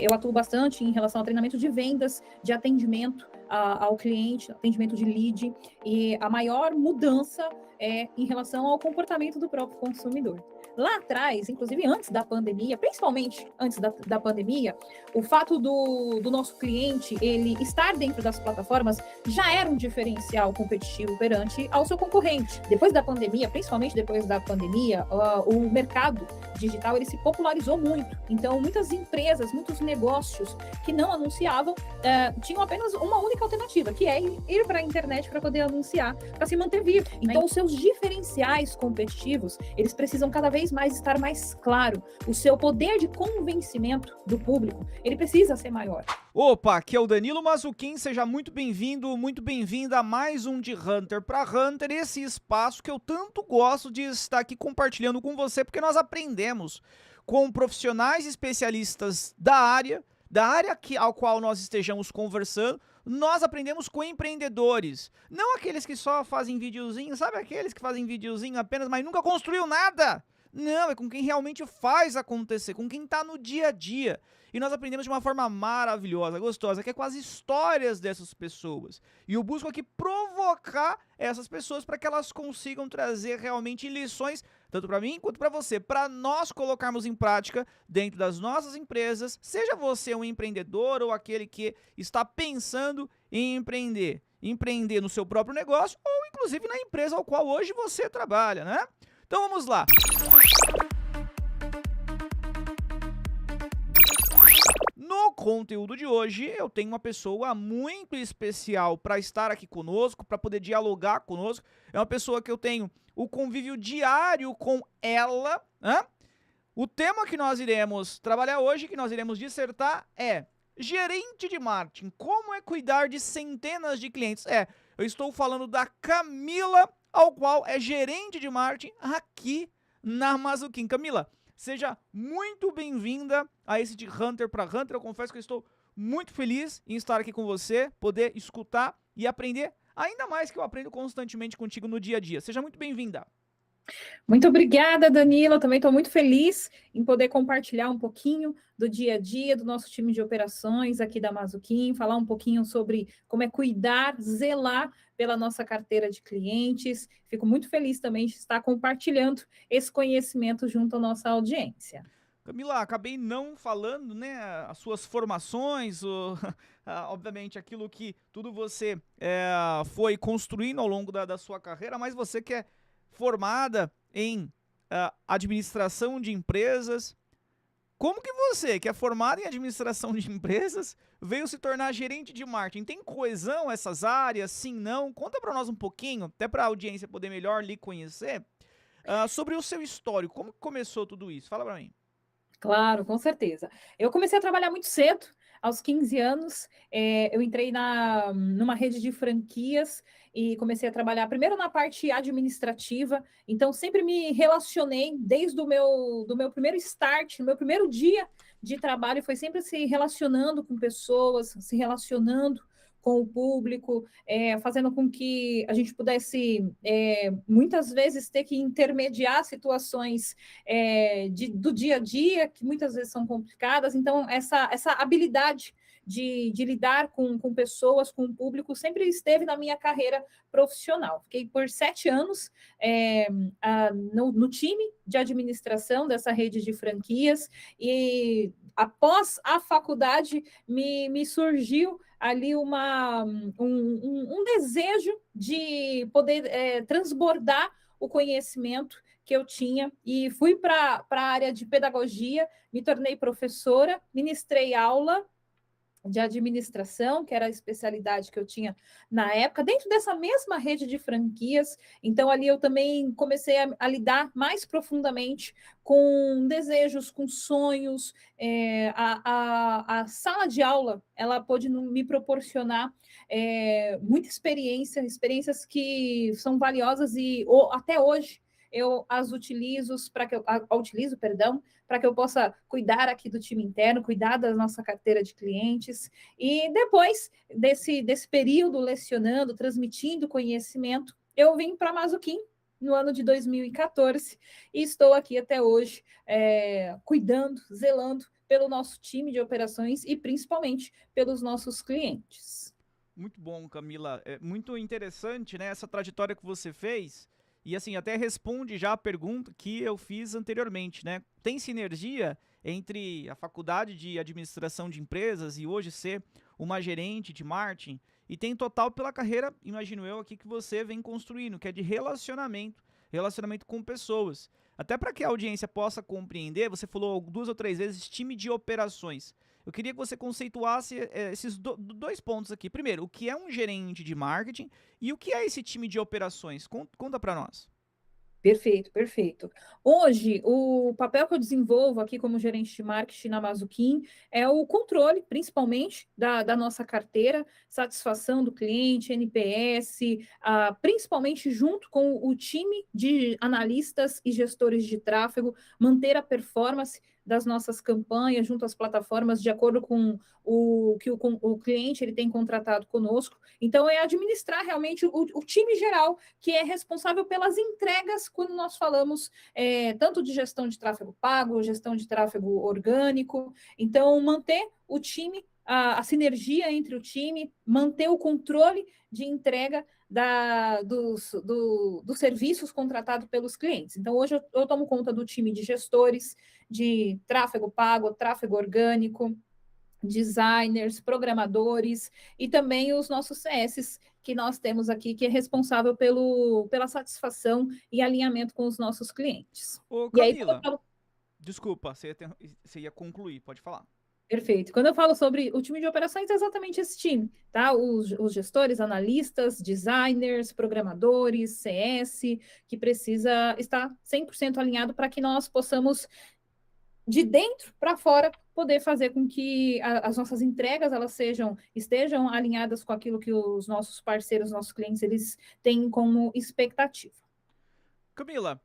Eu atuo bastante em relação ao treinamento de vendas, de atendimento ao cliente, atendimento de lead, e a maior mudança é em relação ao comportamento do próprio consumidor. Lá atrás, inclusive antes da pandemia, principalmente antes da pandemia, o fato do nosso cliente ele estar dentro das plataformas já era um diferencial competitivo perante ao seu concorrente. Depois da pandemia, principalmente depois da pandemia, o mercado digital ele se popularizou muito. Então, muitas empresas, muitos negócios que não anunciavam tinham apenas uma única alternativa, que é ir para a internet para poder anunciar, para se manter vivo. Então, os seus diferenciais competitivos, eles precisam cada vez mais estar mais claro. O seu poder de convencimento do público, ele precisa ser maior. Opa, aqui é o Danilo Mazzucchin, seja muito bem-vindo, muito bem-vinda a mais um de Hunter para Hunter, esse espaço que eu tanto gosto de estar aqui compartilhando com você, porque nós aprendemos com profissionais especialistas da área ao qual nós estejamos conversando, nós aprendemos com empreendedores, não aqueles que só fazem videozinho, sabe aqueles que fazem videozinho apenas, mas nunca construiu nada? Não, é com quem realmente faz acontecer, com quem tá no dia a dia. E nós aprendemos de uma forma maravilhosa, gostosa, que é com as histórias dessas pessoas. E eu busco aqui provocar essas pessoas para que elas consigam trazer realmente lições, tanto para mim quanto para você, para nós colocarmos em prática dentro das nossas empresas, seja você um empreendedor ou aquele que está pensando em empreender no seu próprio negócio ou inclusive na empresa ao qual hoje você trabalha, né? Então vamos lá. No conteúdo de hoje, eu tenho uma pessoa muito especial para estar aqui conosco, para poder dialogar conosco. É uma pessoa que eu tenho o convívio diário com ela, né? O tema que nós iremos trabalhar hoje, que nós iremos dissertar, é gerente de marketing. Como é cuidar de centenas de clientes? Eu estou falando da Camila, ao qual é gerente de marketing aqui na Mazzucchin. Camila, seja muito bem-vinda a esse de Hunter para Hunter. Eu confesso que eu estou muito feliz em estar aqui com você, poder escutar e aprender, ainda mais que eu aprendo constantemente contigo no dia a dia. Seja muito bem-vinda. Muito obrigada, Danilo. Eu também estou muito feliz em poder compartilhar um pouquinho do dia a dia do nosso time de operações aqui da Mazzucchin, falar um pouquinho sobre como é cuidar, zelar pela nossa carteira de clientes. Fico muito feliz também de estar compartilhando esse conhecimento junto à nossa audiência. Camila, acabei não falando, né, as suas formações, obviamente aquilo que tudo você foi construindo ao longo da sua carreira, mas você que é formada em administração de empresas, como que você, que é formada em administração de empresas, veio se tornar gerente de marketing? Tem coesão essas áreas? Sim, não? Conta para nós um pouquinho, até para a audiência poder melhor lhe conhecer, sobre o seu histórico, como que começou tudo isso? Fala para mim. Claro, com certeza. Eu comecei a trabalhar muito cedo, aos 15 anos. Eu entrei numa rede de franquias e comecei a trabalhar primeiro na parte administrativa. Então, sempre me relacionei desde do meu primeiro start, do meu primeiro dia de trabalho, foi sempre se relacionando com pessoas, se relacionando com o público, fazendo com que a gente pudesse, muitas vezes, ter que intermediar situações do dia a dia, que muitas vezes são complicadas. Então, essa habilidade de lidar com pessoas, com o público, sempre esteve na minha carreira profissional. Fiquei por 7 anos no time de administração dessa rede de franquias e após a faculdade me surgiu ali um desejo de poder transbordar o conhecimento que eu tinha e fui para a área de pedagogia, me tornei professora, ministrei aula de administração, que era a especialidade que eu tinha na época, dentro dessa mesma rede de franquias. Então, ali eu também comecei a lidar mais profundamente com desejos, com sonhos. A sala de aula, ela pôde me proporcionar muita experiências que são valiosas e até hoje eu as utilizo para que eu possa cuidar aqui do time interno, cuidar da nossa carteira de clientes. E depois desse período lecionando, transmitindo conhecimento, eu vim para a Mazzucchin no ano de 2014 e estou aqui até hoje cuidando, zelando pelo nosso time de operações e principalmente pelos nossos clientes. Muito bom, Camila. É muito interessante, né, essa trajetória que você fez. E assim, até responde já a pergunta que eu fiz anteriormente, né? Tem sinergia entre a faculdade de administração de empresas e hoje ser uma gerente de marketing? E tem total pela carreira, imagino eu, aqui que você vem construindo, que é de relacionamento, relacionamento com pessoas. Até para que a audiência possa compreender, você falou 2 ou 3 vezes time de operações. Eu queria que você conceituasse esses dois pontos aqui. Primeiro, o que é um gerente de marketing e o que é esse time de operações? Conta para nós. Perfeito, perfeito. Hoje, o papel que eu desenvolvo aqui como gerente de marketing na Mazuquim é o controle, principalmente, da nossa carteira, satisfação do cliente, NPS, principalmente junto com o time de analistas e gestores de tráfego, manter a performance das nossas campanhas junto às plataformas de acordo com o que o cliente ele tem contratado conosco. Então, é administrar realmente o time geral que é responsável pelas entregas quando nós falamos tanto de gestão de tráfego pago, gestão de tráfego orgânico. Então, manter o time, a sinergia entre o time, manter o controle de entrega dos serviços contratados pelos clientes. Então, hoje eu tomo conta do time de gestores, de tráfego pago, tráfego orgânico, designers, programadores e também os nossos CS que nós temos aqui, que é responsável pela satisfação e alinhamento com os nossos clientes. Ô, E aí, quando eu Camila, falo, desculpa, você ia concluir, pode falar. perfeito. Quando eu falo sobre o time de operações, é exatamente esse time, tá? Os gestores, analistas, designers, programadores, CS, que precisa estar 100% alinhado para que nós possamos de dentro para fora, poder fazer com que as nossas entregas elas estejam alinhadas com aquilo que os nossos parceiros, nossos clientes, eles têm como expectativa. Camila,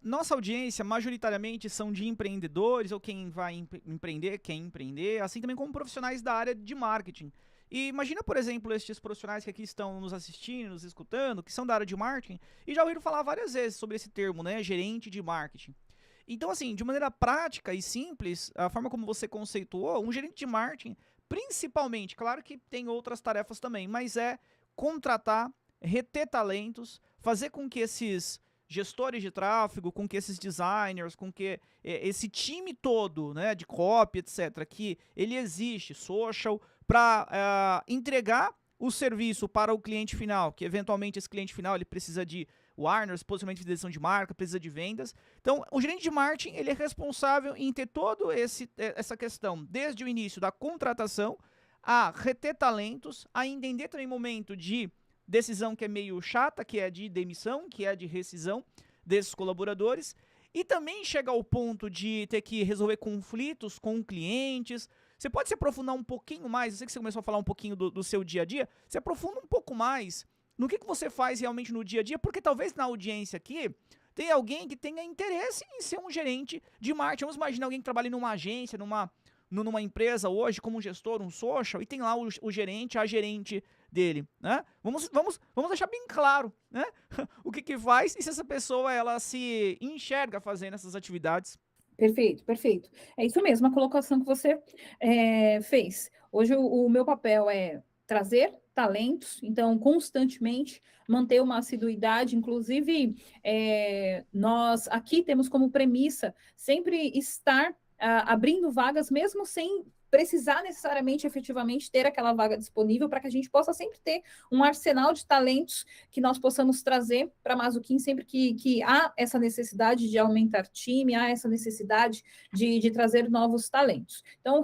nossa audiência majoritariamente são de empreendedores ou quem vai empreender, quer empreender, assim também como profissionais da área de marketing. E imagina, por exemplo, estes profissionais que aqui estão nos assistindo, nos escutando, que são da área de marketing, e já ouviram falar várias vezes sobre esse termo, né, gerente de marketing. Então, assim, de maneira prática e simples, a forma como você conceituou, um gerente de marketing, principalmente, claro que tem outras tarefas também, mas é contratar, reter talentos, fazer com que esses gestores de tráfego, com que esses designers, com que esse time todo, né, de copy, etc., que ele existe, social, para entregar o serviço para o cliente final, que eventualmente esse cliente final ele precisa de awareness, posicionamento de direção de marca, precisa de vendas. Então, o gerente de marketing ele é responsável em ter toda essa questão, desde o início da contratação, a reter talentos, a entender também o momento de decisão que é meio chata, que é de demissão, que é de rescisão desses colaboradores, e também chega ao ponto de ter que resolver conflitos com clientes. Você pode se aprofundar um pouquinho mais, eu sei que você começou a falar um pouquinho do seu dia a dia, se aprofunda um pouco mais no que você faz realmente no dia a dia, porque talvez na audiência aqui tenha alguém que tenha interesse em ser um gerente de marketing. Vamos imaginar alguém que trabalha numa agência, numa empresa hoje, como um gestor, um social, e tem lá o gerente, a gerente dele, né? Vamos deixar bem claro, né? O que faz e se essa pessoa ela se enxerga fazendo essas atividades. Perfeito, perfeito. É isso mesmo, a colocação que você fez. Hoje o meu papel é trazer talentos, então, constantemente manter uma assiduidade, inclusive nós aqui temos como premissa sempre estar abrindo vagas, mesmo sem precisar necessariamente, efetivamente, ter aquela vaga disponível, para que a gente possa sempre ter um arsenal de talentos que nós possamos trazer para a Mazuquim sempre que há essa necessidade de aumentar time, há essa necessidade de trazer novos talentos. Então,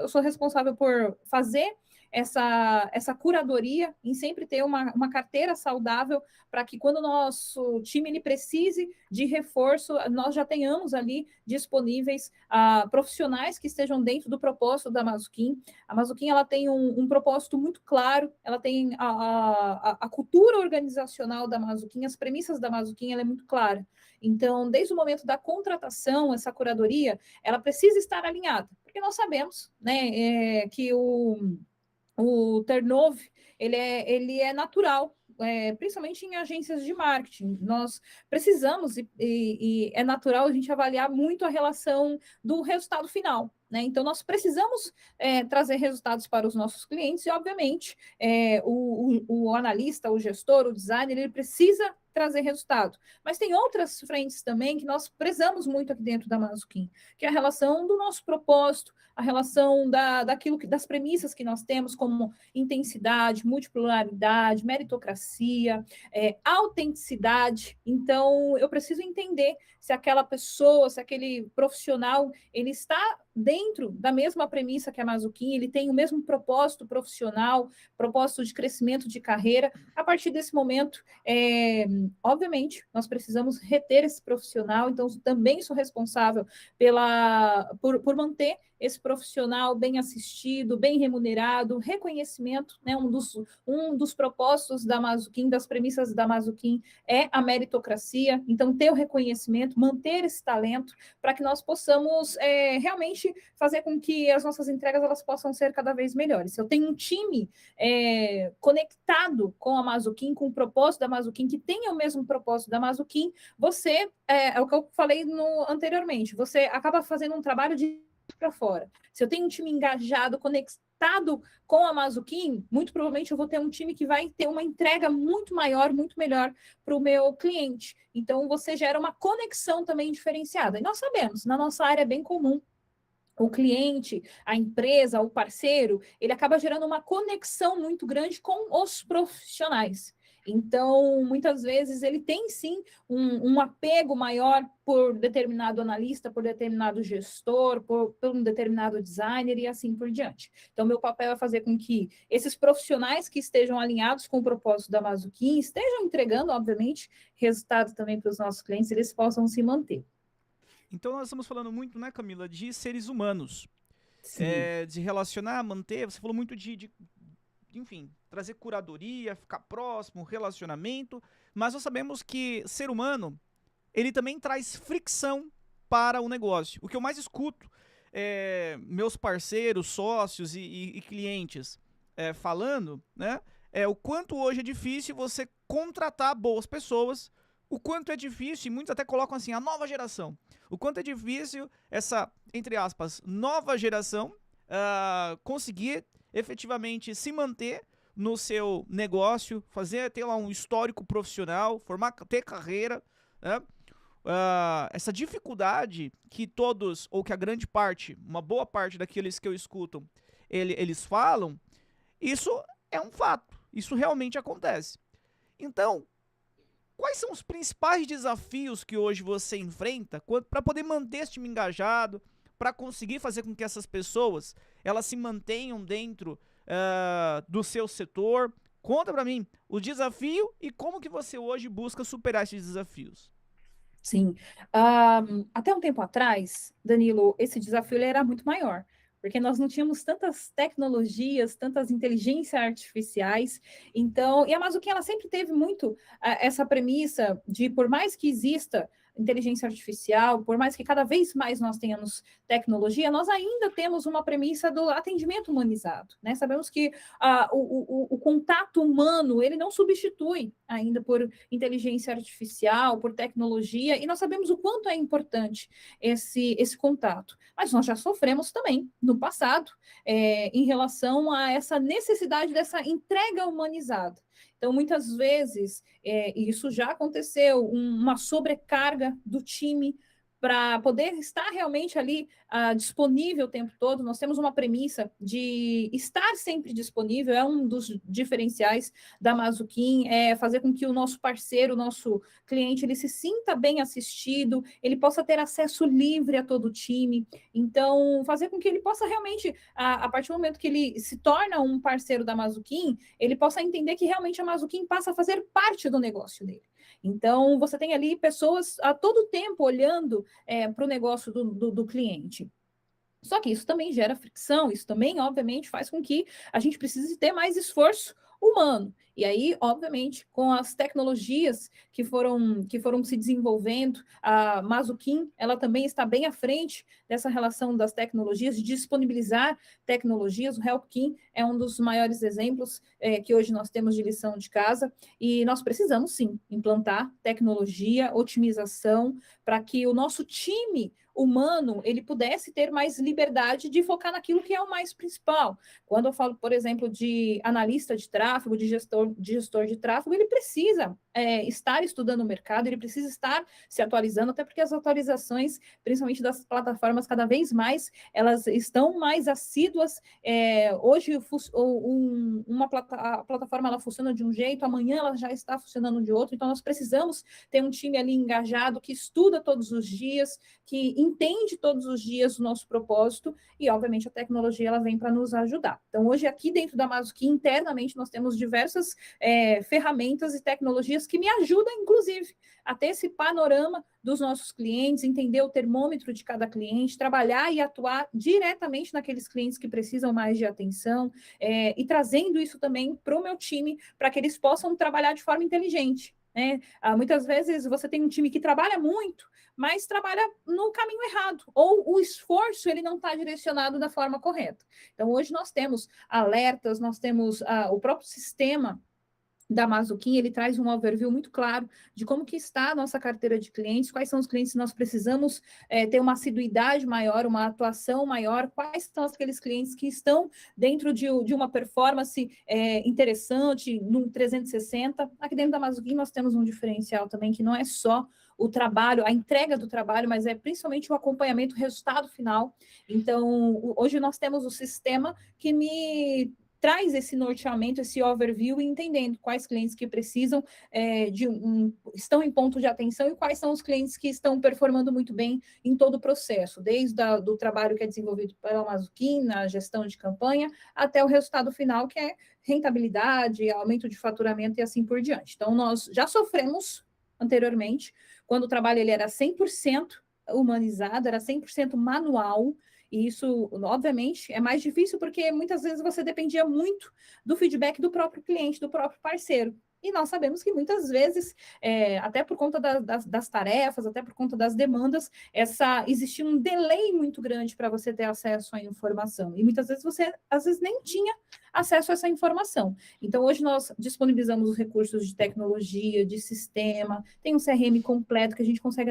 eu sou responsável por fazer essa curadoria, em sempre ter uma carteira saudável, para que quando o nosso time ele precise de reforço, nós já tenhamos ali disponíveis profissionais que estejam dentro do propósito da Mazuquim. A Mazuquim ela tem um propósito muito claro, ela tem a cultura organizacional da Mazuquim, as premissas da Mazuquim, ela é muito clara. Então, desde o momento da contratação, essa curadoria, ela precisa estar alinhada, porque nós sabemos, né, que o turnover ele é natural principalmente em agências de marketing. Nós precisamos, e é natural a gente avaliar muito a relação do resultado final, né? Então, nós precisamos trazer resultados para os nossos clientes e, obviamente, o analista, o gestor, o designer, ele precisa trazer resultado. Mas tem outras frentes também que nós prezamos muito aqui dentro da Mazuquim, que é a relação do nosso propósito, a relação das premissas que nós temos, como intensidade, multipolaridade, meritocracia, autenticidade. Então, eu preciso entender se aquela pessoa, se aquele profissional, ele está dentro da mesma premissa que a Mazuquim, ele tem o mesmo propósito profissional, propósito de crescimento de carreira. A partir desse momento, obviamente, nós precisamos reter esse profissional, então também sou responsável por manter esse profissional bem assistido, bem remunerado, reconhecimento, né? Um dos propósitos da Mazuquim, das premissas da Mazuquim, é a meritocracia, então ter o reconhecimento, manter esse talento, para que nós possamos realmente fazer com que as nossas entregas elas possam ser cada vez melhores. Se eu tenho um time conectado com a Mazuquim, com o propósito da Mazuquim, que tenha o mesmo propósito da Mazuquim, você, é o que eu falei anteriormente, você acaba fazendo um trabalho de para fora. Se eu tenho um time engajado, conectado com a Mazuquim, muito provavelmente eu vou ter um time que vai ter uma entrega muito maior, muito melhor para o meu cliente. Então, você gera uma conexão também diferenciada. E nós sabemos, na nossa área é bem comum, o cliente, a empresa, o parceiro, ele acaba gerando uma conexão muito grande com os profissionais. Então, muitas vezes, ele tem sim um apego maior por determinado analista, por determinado gestor, por um determinado designer e assim por diante. Então, meu papel é fazer com que esses profissionais que estejam alinhados com o propósito da Mazuquim estejam entregando, obviamente, resultados também para os nossos clientes, eles possam se manter. Então nós estamos falando muito, né, Camila, de seres humanos. Sim. De relacionar, manter, você falou muito enfim, trazer curadoria, ficar próximo, relacionamento, mas nós sabemos que ser humano, ele também traz fricção para o negócio. O que eu mais escuto, meus parceiros, sócios e clientes falando, né, é o quanto hoje é difícil você contratar boas pessoas, o quanto é difícil, e muitos até colocam assim, a nova geração, o quanto é difícil essa, entre aspas, nova geração conseguir efetivamente se manter no seu negócio, ter lá um histórico profissional, ter carreira, né? Essa dificuldade que todos, ou que a grande parte, uma boa parte daqueles que eu escuto, eles falam, isso é um fato, isso realmente acontece. Então, quais são os principais desafios que hoje você enfrenta para poder manter esse time engajado, para conseguir fazer com que essas pessoas elas se mantenham dentro do seu setor? Conta para mim o desafio e como que você hoje busca superar esses desafios. Sim. Até um tempo atrás, Danilo, esse desafio ele era muito maior, porque nós não tínhamos tantas tecnologias, tantas inteligências artificiais. Então, e a Mazuquim, ela sempre teve muito essa premissa de, por mais que exista inteligência artificial, por mais que cada vez mais nós tenhamos tecnologia, nós ainda temos uma premissa do atendimento humanizado, né? Sabemos que o contato humano, ele não substitui ainda por inteligência artificial, por tecnologia, e nós sabemos o quanto é importante esse contato. Mas nós já sofremos também, no passado, em relação a essa necessidade dessa entrega humanizada. Então, muitas vezes, isso já aconteceu, uma sobrecarga do time para poder estar realmente ali disponível o tempo todo. Nós temos uma premissa de estar sempre disponível, é um dos diferenciais da Mazuquim, fazer com que o nosso parceiro, o nosso cliente, ele se sinta bem assistido, ele possa ter acesso livre a todo o time. Então, fazer com que ele possa realmente, a partir do momento que ele se torna um parceiro da Mazuquim, ele possa entender que realmente a Mazuquim passa a fazer parte do negócio dele. Então, você tem ali pessoas a todo tempo olhando para o negócio do cliente. Só que isso também gera fricção, isso também, obviamente, faz com que a gente precise ter mais esforço humano. E aí, obviamente, com as tecnologias que foram se desenvolvendo, a Mazuquim, ela também está bem à frente dessa relação das tecnologias, de disponibilizar tecnologias. O HelpKim é um dos maiores exemplos que hoje nós temos de lição de casa, e nós precisamos, sim, implantar tecnologia, otimização, para que o nosso time humano ele pudesse ter mais liberdade de focar naquilo que é o mais principal. Quando eu falo, por exemplo, de analista de tráfego, de gestor de tráfego, ele precisa estar estudando o mercado, ele precisa estar se atualizando, até porque as atualizações, principalmente das plataformas, cada vez mais, elas estão mais assíduas. Hoje, a plataforma ela funciona de um jeito, amanhã ela já está funcionando de outro, então nós precisamos ter um time ali engajado, que estuda todos os dias, que entende todos os dias o nosso propósito, e obviamente a tecnologia ela vem para nos ajudar. Então hoje aqui dentro da Mazuki, internamente nós temos diversas ferramentas e tecnologias que me ajudam, inclusive, a ter esse panorama dos nossos clientes, entender o termômetro de cada cliente, trabalhar e atuar diretamente naqueles clientes que precisam mais de atenção, e trazendo isso também para o meu time, para que eles possam trabalhar de forma inteligente. Muitas vezes você tem um time que trabalha muito, mas trabalha no caminho errado, ou o esforço ele não está direcionado da forma correta. Então, hoje nós temos alertas, nós temos o próprio sistema da Mazuquim, ele traz um overview muito claro de como que está a nossa carteira de clientes, quais são os clientes que nós precisamos ter uma assiduidade maior, uma atuação maior, quais são aqueles clientes que estão dentro de uma performance interessante, num 360. Aqui dentro da Mazuquim nós temos um diferencial também, que não é só o trabalho, a entrega do trabalho, mas é principalmente o acompanhamento, o resultado final. Então, hoje nós temos o sistema que me traz esse norteamento, esse overview, e entendendo quais clientes que precisam estão em ponto de atenção e quais são os clientes que estão performando muito bem em todo o processo, desde do trabalho que é desenvolvido pela Mazuquim, na gestão de campanha, até o resultado final, que é rentabilidade, aumento de faturamento e assim por diante. Então, nós já sofremos anteriormente, quando o trabalho ele era 100% humanizado, era 100% manual. E isso, obviamente, é mais difícil porque muitas vezes você dependia muito do feedback do próprio cliente, do próprio parceiro. E nós sabemos que muitas vezes, até por conta das tarefas, até por conta das demandas, existia um delay muito grande para você ter acesso à informação. E muitas vezes você, às vezes, nem tinha acesso a essa informação. Então, hoje nós disponibilizamos os recursos de tecnologia, de sistema, tem um CRM completo que a gente consegue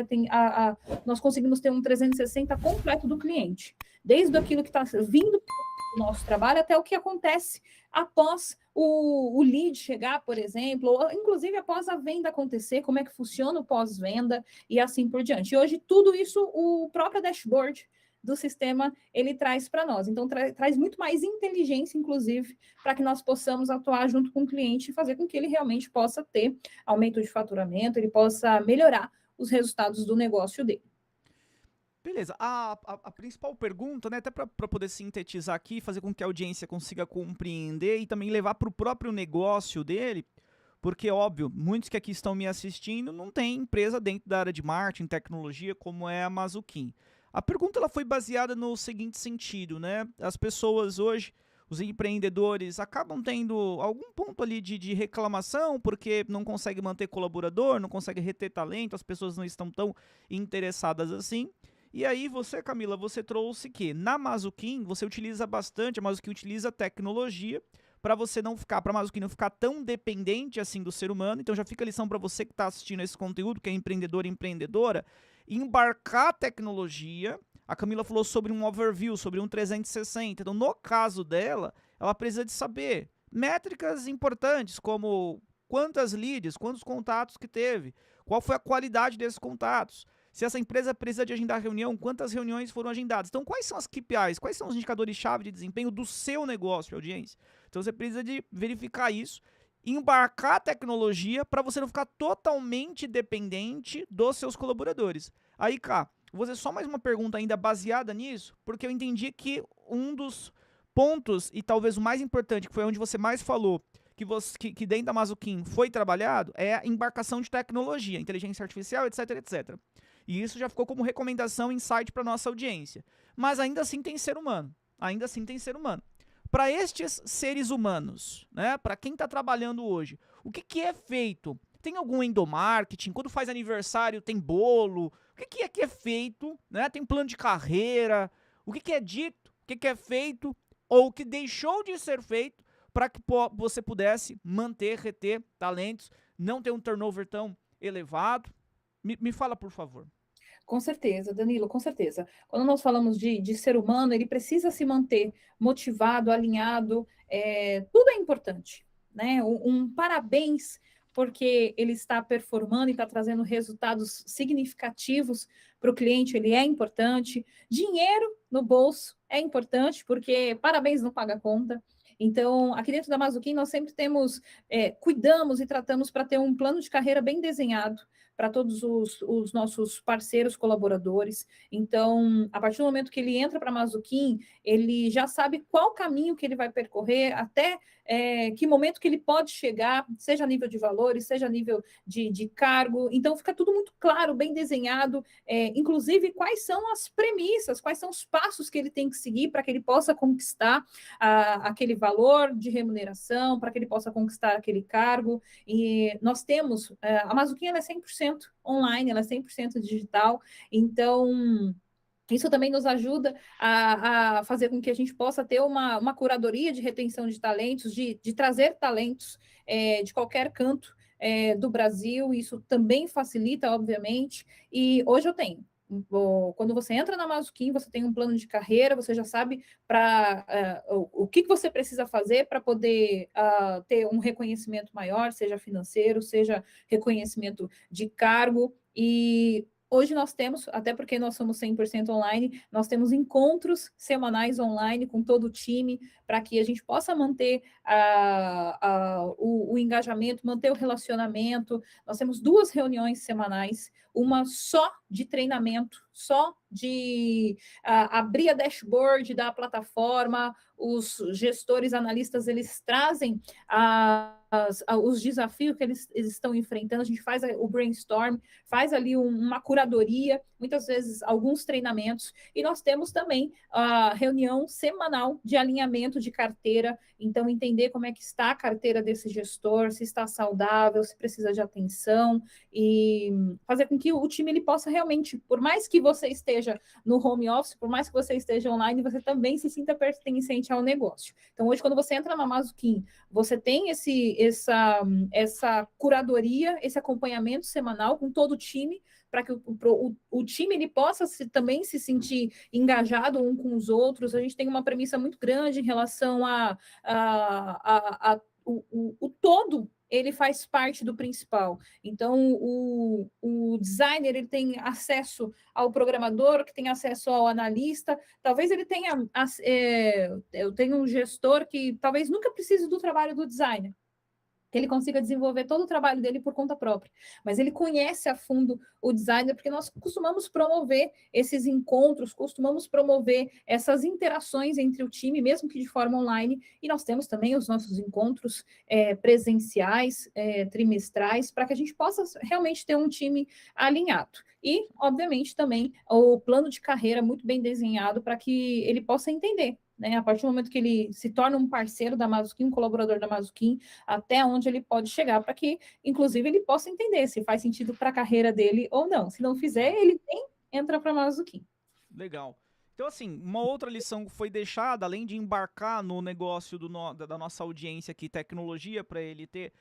nós conseguimos ter um 360 completo do cliente, desde aquilo que está vindo do nosso trabalho até o que acontece após o lead chegar, por exemplo, ou inclusive após a venda acontecer, como é que funciona o pós-venda e assim por diante. E hoje tudo isso, o próprio dashboard do sistema, ele traz para nós. Então, traz muito mais inteligência, inclusive, para que nós possamos atuar junto com o cliente e fazer com que ele realmente possa ter aumento de faturamento, ele possa melhorar os resultados do negócio dele. Beleza, a principal pergunta, né, até para poder sintetizar aqui, fazer com que a audiência consiga compreender e também levar para o próprio negócio dele, porque, óbvio, muitos que aqui estão me assistindo não têm empresa dentro da área de marketing, tecnologia, como é a Mazuquim. A pergunta ela foi baseada no seguinte sentido, né, as pessoas hoje, os empreendedores acabam tendo algum ponto ali de reclamação, porque não consegue manter colaborador, não consegue reter talento, as pessoas não estão tão interessadas assim. E aí você, Camila, você trouxe que na Mazuquim você utiliza bastante, a Mazuquim utiliza tecnologia para você não ficar, para a Mazuquim não ficar tão dependente assim do ser humano. Então já fica a lição para você que está assistindo esse conteúdo, que é empreendedor e empreendedora, embarcar a tecnologia. A Camila falou sobre um overview, sobre um 360. Então no caso dela, ela precisa de saber métricas importantes como quantas leads, quantos contatos que teve, qual foi a qualidade desses contatos. Se essa empresa precisa de agendar reunião, quantas reuniões foram agendadas? Então, quais são as KPIs? Quais são os indicadores-chave de desempenho do seu negócio, audiência? Então, você precisa de verificar isso, embarcar a tecnologia para você não ficar totalmente dependente dos seus colaboradores. Aí, cá, vou fazer só mais uma pergunta ainda baseada nisso, porque eu entendi que um dos pontos, e talvez o mais importante, que foi onde você mais falou, que dentro da Mazuquim foi trabalhado, é a embarcação de tecnologia, inteligência artificial, etc, etc. E isso já ficou como recomendação, insight para nossa audiência. Mas ainda assim tem ser humano. Ainda assim tem ser humano. para estes seres humanos, né? Para quem está trabalhando hoje, o que é feito? Tem algum endomarketing? Quando faz aniversário tem bolo? O que é feito? Né? Tem plano de carreira? O que é dito? O que é feito? Ou o que deixou de ser feito para que você pudesse manter, reter talentos, não ter um turnover tão elevado? Me fala, por favor. Com certeza, Danilo, com certeza. Quando nós falamos de ser humano, ele precisa se manter motivado, alinhado, tudo é importante, né? Um parabéns, porque ele está performando e está trazendo resultados significativos para o cliente, ele é importante. Dinheiro no bolso é importante, porque parabéns não paga conta. Então, aqui dentro da Mazuquim, nós sempre temos, cuidamos e tratamos para ter um plano de carreira bem desenhado para todos os nossos parceiros colaboradores. Então, a partir do momento que ele entra para a Mazuquim, ele já sabe qual caminho que ele vai percorrer, até que momento que ele pode chegar, seja a nível de valores, seja a nível de cargo. Então, fica tudo muito claro, bem desenhado, inclusive quais são as premissas, quais são os passos que ele tem que seguir para que ele possa conquistar aquele valor de remuneração, para que ele possa conquistar aquele cargo. E nós temos, a Mazuquim ela é 100% online, ela é 100% digital, então isso também nos ajuda a fazer com que a gente possa ter uma curadoria de retenção de talentos, de trazer talentos de qualquer canto do Brasil. Isso também facilita, obviamente, e hoje eu tenho. Quando você entra na Mazuquim, você tem um plano de carreira, você já sabe o que você precisa fazer para poder ter um reconhecimento maior, seja financeiro, seja reconhecimento de cargo. E hoje nós temos, até porque nós somos 100% online, nós temos encontros semanais online com todo o time, para que a gente possa manter o engajamento, manter o relacionamento. Nós temos 2 reuniões semanais, uma só de treinamento, só de abrir a dashboard da plataforma. Os gestores, analistas, eles trazem os desafios que eles estão enfrentando, a gente faz o brainstorm, faz ali uma curadoria, muitas vezes alguns treinamentos, e nós temos também a reunião semanal de alinhamento de carteira, então entender como é que está a carteira desse gestor, se está saudável, se precisa de atenção, e fazer com que o time ele possa realmente, por mais que você esteja no home office, por mais que você esteja online, você também se sinta pertencente ao negócio. Então hoje, quando você entra na Mazuquim, você tem essa curadoria, esse acompanhamento semanal com todo o time, para que o time ele possa também se sentir engajado um com os outros. A gente tem uma premissa muito grande em relação o todo, ele faz parte do principal. Então, o designer ele tem acesso ao programador, que tem acesso ao analista. Talvez ele tenha... eu tenho um gestor que talvez nunca precise do trabalho do designer, que ele consiga desenvolver todo o trabalho dele por conta própria. Mas ele conhece a fundo o designer, porque nós costumamos promover esses encontros, costumamos promover essas interações entre o time, mesmo que de forma online, e nós temos também os nossos encontros presenciais, trimestrais, para que a gente possa realmente ter um time alinhado. E, obviamente, também o plano de carreira muito bem desenhado para que ele possa entender, né? A partir do momento que ele se torna um parceiro da Mazuquim, um colaborador da Mazuquim, até onde ele pode chegar, para que, inclusive, ele possa entender se faz sentido para a carreira dele ou não. Se não fizer, ele nem entra para a Mazuquim. Legal. Então, assim, uma outra lição que foi deixada, além de embarcar no negócio da nossa audiência aqui, tecnologia, para ele ter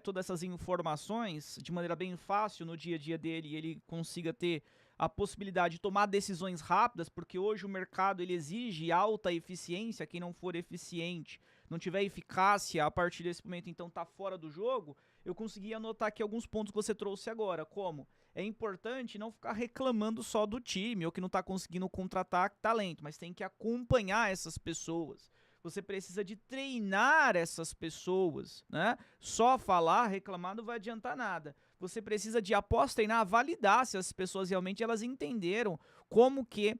todas essas informações de maneira bem fácil no dia a dia dele, e ele consiga ter a possibilidade de tomar decisões rápidas, porque hoje o mercado ele exige alta eficiência. Quem não for eficiente, não tiver eficácia a partir desse momento, então está fora do jogo. Eu consegui anotar aqui alguns pontos que você trouxe agora, como é importante não ficar reclamando só do time ou que não está conseguindo contratar talento, mas tem que acompanhar essas pessoas. Você precisa de treinar essas pessoas, né? Só falar, reclamar não vai adiantar nada. Você precisa de, após treinar, validar se as pessoas realmente elas entenderam como que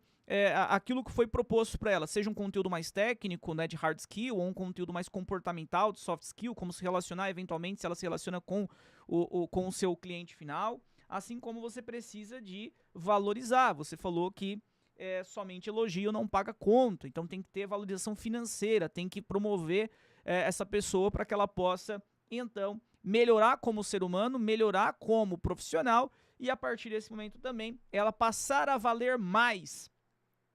aquilo que foi proposto para elas, seja um conteúdo mais técnico, né, de hard skill, ou um conteúdo mais comportamental, de soft skill, como se relacionar eventualmente, se ela se relaciona com o seu cliente final, assim como você precisa de valorizar. Você falou que somente elogio não paga conta. Então tem que ter valorização financeira, tem que promover essa pessoa para que ela possa, então, melhorar como ser humano, melhorar como profissional e a partir desse momento também ela passar a valer mais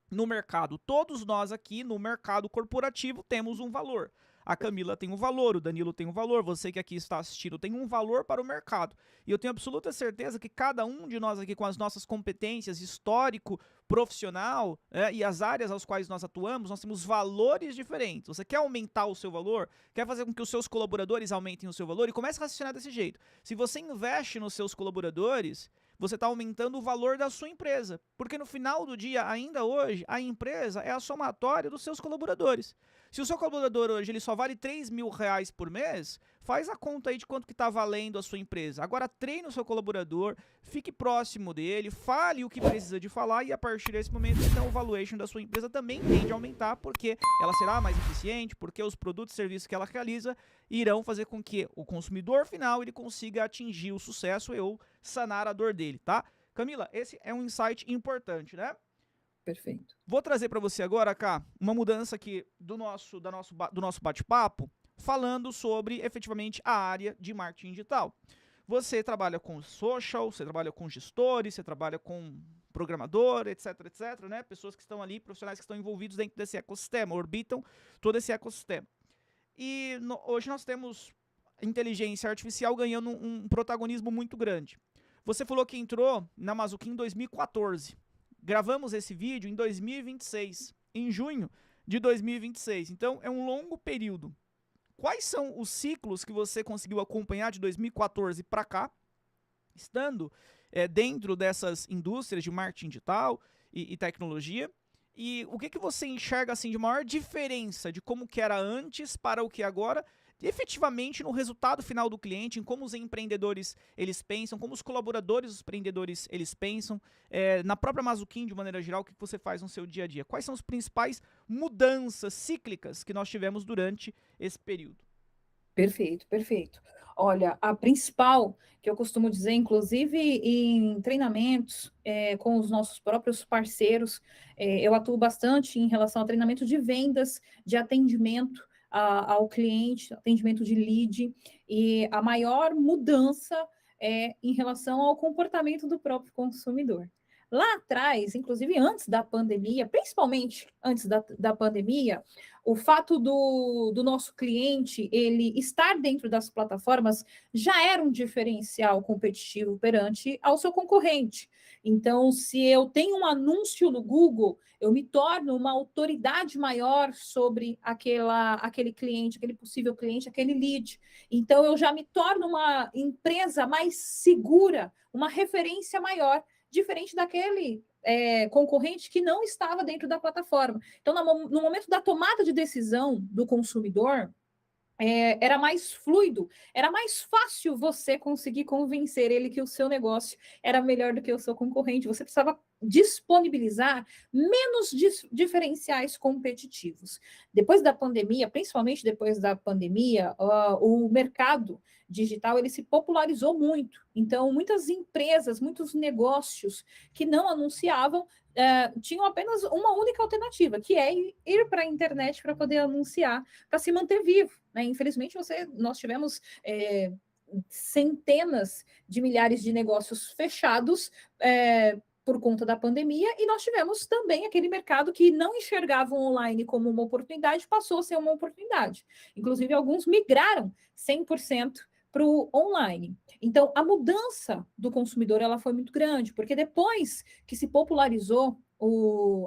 no mercado. Todos nós aqui no mercado corporativo temos um valor. A Camila tem um valor, o Danilo tem um valor, você que aqui está assistindo tem um valor para o mercado. E eu tenho absoluta certeza que cada um de nós aqui com as nossas competências, histórico, profissional, e as áreas às quais nós atuamos, nós temos valores diferentes. Você quer aumentar o seu valor? Quer fazer com que os seus colaboradores aumentem o seu valor? E comece a raciocinar desse jeito. Se você investe nos seus colaboradores, você está aumentando o valor da sua empresa. Porque no final do dia, ainda hoje, a empresa é a somatória dos seus colaboradores. Se o seu colaborador hoje ele só vale R$3.000 por mês, faz a conta aí de quanto que está valendo a sua empresa. Agora treine o seu colaborador, fique próximo dele, fale o que precisa de falar e a partir desse momento, então, o valuation da sua empresa também tende a aumentar porque ela será mais eficiente, porque os produtos e serviços que ela realiza irão fazer com que o consumidor final ele consiga atingir o sucesso ou sanar a dor dele, tá? Camila, esse é um insight importante, né? Perfeito. Vou trazer para você agora, Cá, uma mudança aqui do nosso bate-papo, falando sobre, efetivamente, a área de marketing digital. Você trabalha com social, você trabalha com gestores, você trabalha com programador, etc, né? Pessoas que estão ali, profissionais que estão envolvidos dentro desse ecossistema, orbitam todo esse ecossistema. E hoje nós temos inteligência artificial ganhando um protagonismo muito grande. Você falou que entrou na Mazuki em 2014. Gravamos esse vídeo em 2026, em junho de 2026. Então, é um longo período. Quais são os ciclos que você conseguiu acompanhar de 2014 para cá, estando dentro dessas indústrias de marketing digital e tecnologia? E o que você enxerga assim, de maior diferença de como que era antes para o que é agora, efetivamente no resultado final do cliente, em como os empreendedores eles pensam, como os colaboradores dos empreendedores eles pensam, na própria Mazuki, de maneira geral, o que você faz no seu dia a dia? Quais são as principais mudanças cíclicas que nós tivemos durante esse período? Perfeito, perfeito. Olha, a principal, que eu costumo dizer, inclusive em treinamentos com os nossos próprios parceiros, eu atuo bastante em relação a treinamento de vendas, de atendimento ao cliente, atendimento de lead, e a maior mudança é em relação ao comportamento do próprio consumidor. Lá atrás, inclusive antes da pandemia, principalmente antes da pandemia, o fato do nosso cliente ele estar dentro das plataformas já era um diferencial competitivo perante ao seu concorrente. Então, se eu tenho um anúncio no Google, eu me torno uma autoridade maior sobre aquele cliente, aquele possível cliente, aquele lead. Então, eu já me torno uma empresa mais segura, uma referência maior, diferente daquele concorrente que não estava dentro da plataforma. Então, no momento da tomada de decisão do consumidor, era mais fluido, era mais fácil você conseguir convencer ele que o seu negócio era melhor do que o seu concorrente. Você precisava disponibilizar menos diferenciais competitivos. Depois da pandemia, principalmente depois da pandemia, o mercado digital ele se popularizou muito. Então, muitas empresas, muitos negócios que não anunciavam tinham apenas uma única alternativa, que é ir para a internet para poder anunciar, para se manter vivo. Né? Infelizmente, nós tivemos centenas de milhares de negócios fechados por conta da pandemia, e nós tivemos também aquele mercado que não enxergava o online como uma oportunidade, passou a ser uma oportunidade. Inclusive, alguns migraram 100% para o online. Então, a mudança do consumidor ela foi muito grande, porque depois que se popularizou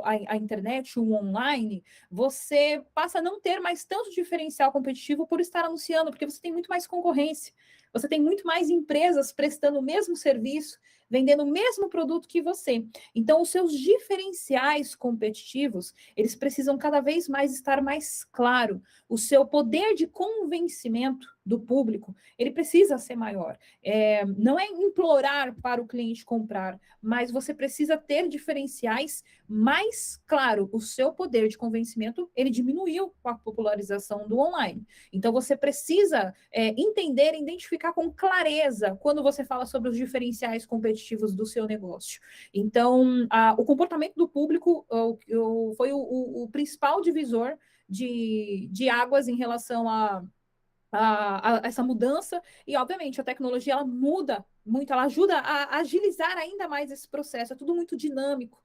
a internet, o online, você passa a não ter mais tanto diferencial competitivo por estar anunciando, porque você tem muito mais concorrência, você tem muito mais empresas prestando o mesmo serviço, vendendo o mesmo produto que você. Então, os seus diferenciais competitivos, eles precisam cada vez mais estar mais claro. O seu poder de convencimento do público, ele precisa ser maior. Não é implorar para o cliente comprar, mas você precisa ter diferenciais mais claro. O seu poder de convencimento, ele diminuiu com a popularização do online. Então, você precisa entender, identificar com clareza quando você fala sobre os diferenciais competitivos competitivos do seu negócio. Então, o comportamento do público foi o principal divisor de águas em relação a essa mudança, e obviamente a tecnologia ela muda muito, ela ajuda a agilizar ainda mais esse processo, é tudo muito dinâmico,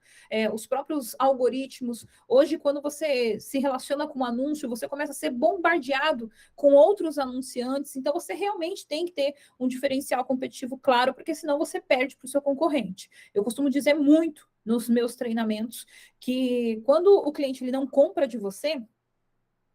os próprios algoritmos, hoje quando você se relaciona com um anúncio, você começa a ser bombardeado com outros anunciantes, então você realmente tem que ter um diferencial competitivo claro, porque senão você perde para o seu concorrente. Eu costumo dizer muito nos meus treinamentos que quando o cliente ele não compra de você,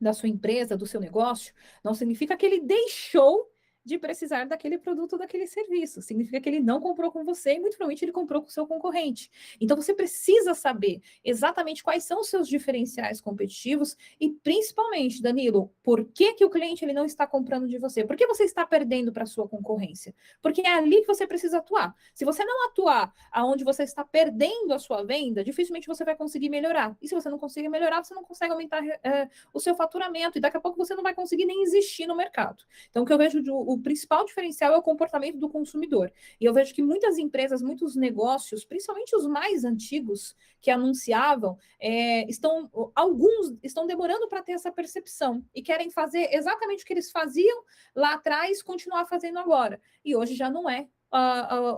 da sua empresa, do seu negócio, não significa que ele deixou de precisar daquele produto, daquele serviço. Significa que ele não comprou com você e muito provavelmente ele comprou com o seu concorrente. Então você precisa saber exatamente quais são os seus diferenciais competitivos e principalmente, Danilo, por que que o cliente ele não está comprando de você? Por que você está perdendo para a sua concorrência? Porque é ali que você precisa atuar. Se você não atuar aonde você está perdendo a sua venda, dificilmente você vai conseguir melhorar. E se você não conseguir melhorar, você não consegue aumentar o seu faturamento e daqui a pouco você não vai conseguir nem existir no mercado. Então, o que eu vejo o principal diferencial é o comportamento do consumidor. E eu vejo que muitas empresas, muitos negócios, principalmente os mais antigos que anunciavam, alguns estão demorando para ter essa percepção e querem fazer exatamente o que eles faziam lá atrás, continuar fazendo agora. E hoje já não é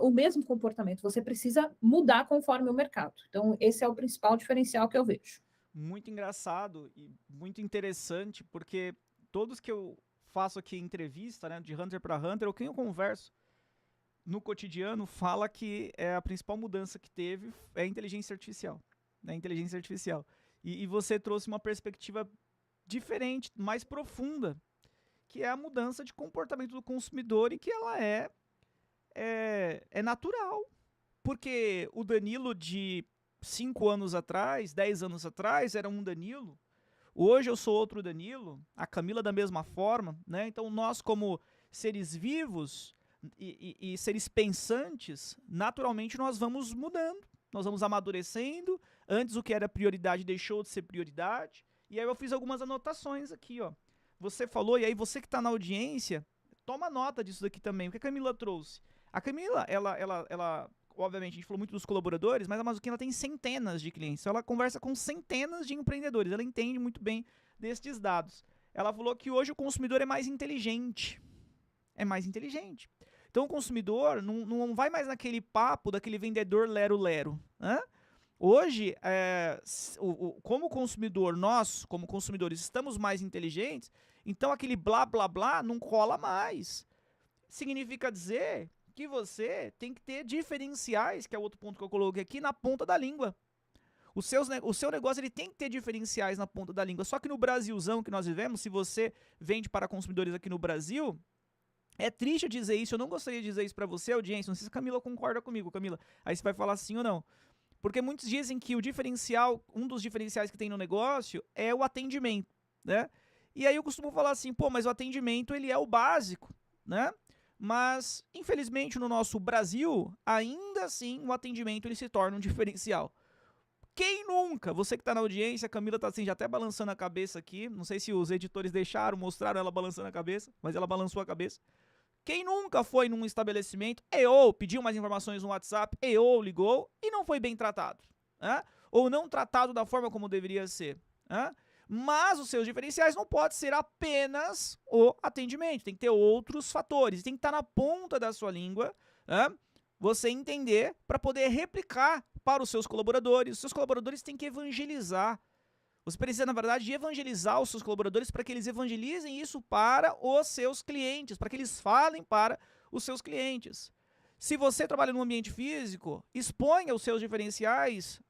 o mesmo comportamento. Você precisa mudar conforme o mercado. Então, esse é o principal diferencial que eu vejo. Muito engraçado e muito interessante, porque todos que eu faço aqui entrevista, né, de Hunter para Hunter, ou quem eu converso no cotidiano, fala que a principal mudança que teve é a inteligência artificial. Né, inteligência artificial. E você trouxe uma perspectiva diferente, mais profunda, que é a mudança de comportamento do consumidor e que ela é natural. Porque o Danilo de 5 anos atrás, 10 anos atrás, era um Danilo. Hoje eu sou outro Danilo, a Camila da mesma forma, né? Então nós como seres vivos e seres pensantes, naturalmente nós vamos mudando, nós vamos amadurecendo, antes o que era prioridade deixou de ser prioridade, e aí eu fiz algumas anotações aqui, ó. Você falou, e aí você que está na audiência, toma nota disso daqui também, o que a Camila trouxe. A Camila, ela obviamente, a gente falou muito dos colaboradores, mas a Mazuquinha tem centenas de clientes. Então ela conversa com centenas de empreendedores. Ela entende muito bem destes dados. Ela falou que hoje o consumidor é mais inteligente. É mais inteligente. Então o consumidor não vai mais naquele papo daquele vendedor lero-lero. Hoje, como consumidor, nós, como consumidores, estamos mais inteligentes, então aquele blá, blá, blá não cola mais. Significa dizer que você tem que ter diferenciais, que é outro ponto que eu coloquei aqui, na ponta da língua. O seu negócio ele tem que ter diferenciais na ponta da língua. Só que no Brasilzão que nós vivemos, se você vende para consumidores aqui no Brasil, é triste dizer isso, eu não gostaria de dizer isso para você, audiência, não sei se a Camila concorda comigo, Camila. Aí você vai falar sim ou não. Porque muitos dizem que o diferencial, um dos diferenciais que tem no negócio é o atendimento, né? E aí eu costumo falar assim, pô, mas o atendimento ele é o básico, né? Mas, infelizmente, no nosso Brasil, ainda assim, o atendimento ele se torna um diferencial. Quem nunca? Você que está na audiência, a Camila está assim, já até balançando a cabeça aqui. Não sei se os editores deixaram, mostraram ela balançando a cabeça, mas ela balançou a cabeça. Quem nunca foi num estabelecimento, pediu mais informações no WhatsApp, ligou e não foi bem tratado? Ou não tratado da forma como deveria ser? Mas os seus diferenciais não podem ser apenas o atendimento, tem que ter outros fatores, tem que estar na ponta da sua língua, você entender para poder replicar para os seus colaboradores. Os seus colaboradores têm que evangelizar. Você precisa, na verdade, de evangelizar os seus colaboradores para que eles evangelizem isso para os seus clientes, para que eles falem para os seus clientes. Se você trabalha no ambiente físico, exponha os seus diferenciais